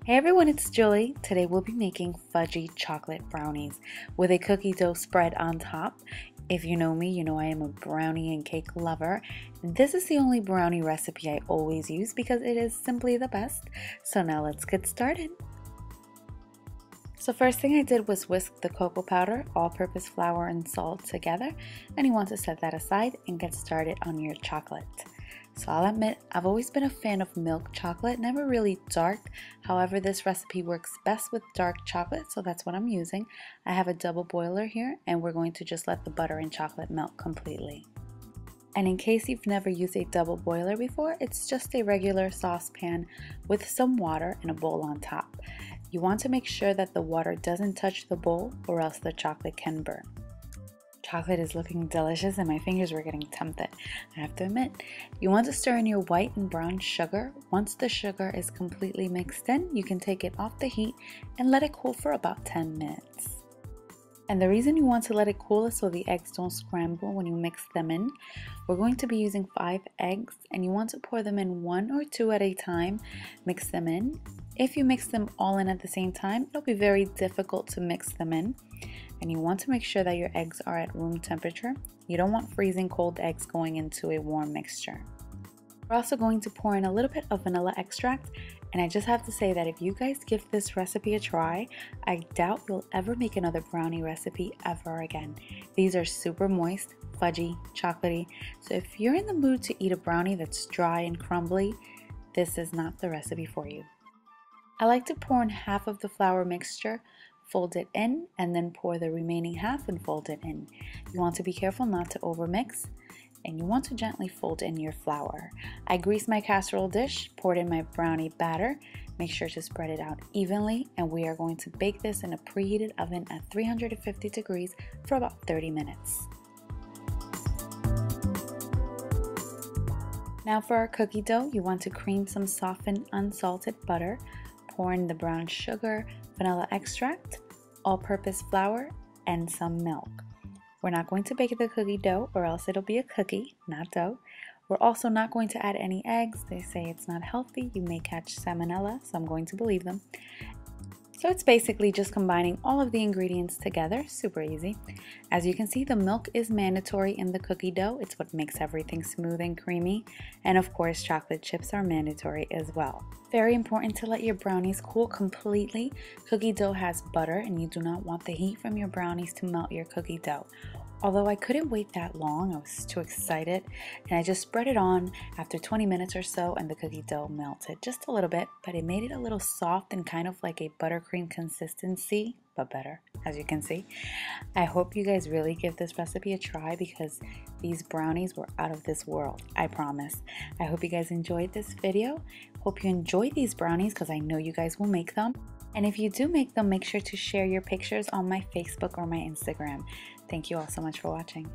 Hey everyone, it's Julie. Today we'll be making fudgy chocolate brownies with a cookie dough spread on top. If you know me, you know I am a brownie and cake lover. This is the only brownie recipe I always use because it is simply the best. So now let's get started. So first thing I did was whisk the cocoa powder, all-purpose flour, and salt together. And you want to set that aside and get started on your chocolate. So I'll admit, I've always been a fan of milk chocolate, never really dark. However, this recipe works best with dark chocolate, so that's what I'm using. I have a double boiler here, and we're going to just let the butter and chocolate melt completely. And in case you've never used a double boiler before, it's just a regular saucepan with some water and a bowl on top. You want to make sure that the water doesn't touch the bowl or else the chocolate can burn. Chocolate is looking delicious and my fingers were getting tempted. I have to admit, you want to stir in your white and brown sugar. Once the sugar is completely mixed in, you can take it off the heat and let it cool for about 10 minutes. And the reason you want to let it cool is so the eggs don't scramble when you mix them in. We're going to be using 5 eggs and you want to pour them in 1 or 2 at a time. Mix them in. If you mix them all in at the same time, it'll be very difficult to mix them in. And you want to make sure that your eggs are at room temperature. You don't want freezing cold eggs going into a warm mixture. We're also going to pour in a little bit of vanilla extract, and I just have to say that if you guys give this recipe a try, I doubt you'll ever make another brownie recipe ever again. These are super moist, fudgy, chocolatey, so if you're in the mood to eat a brownie that's dry and crumbly, this is not the recipe for you. I like to pour in half of the flour mixture, fold it in, and then pour the remaining half and fold it in. You want to be careful not to overmix, and you want to gently fold in your flour. I greased my casserole dish, poured in my brownie batter. Make sure to spread it out evenly, and we are going to bake this in a preheated oven at 350 degrees for about 30 minutes. Now for our cookie dough, you want to cream some softened unsalted butter, pour in the brown sugar, vanilla extract, all-purpose flour, and some milk. We're not going to bake the cookie dough or else it'll be a cookie, not dough. We're also not going to add any eggs. They say it's not healthy. You may catch salmonella, so I'm going to believe them. So it's basically just combining all of the ingredients together, super easy. As you can see, the milk is mandatory in the cookie dough. It's what makes everything smooth and creamy. And of course, chocolate chips are mandatory as well. Very important to let your brownies cool completely. Cookie dough has butter and you do not want the heat from your brownies to melt your cookie dough. Although I couldn't wait that long, I was too excited, and I just spread it on after 20 minutes or so and the cookie dough melted just a little bit, but it made it a little soft and kind of like a buttercream consistency, but better, as you can see. I hope you guys really give this recipe a try because these brownies were out of this world, I promise. I hope you guys enjoyed this video. Hope you enjoy these brownies because I know you guys will make them. And if you do make them, make sure to share your pictures on my Facebook or my Instagram. Thank you all so much for watching.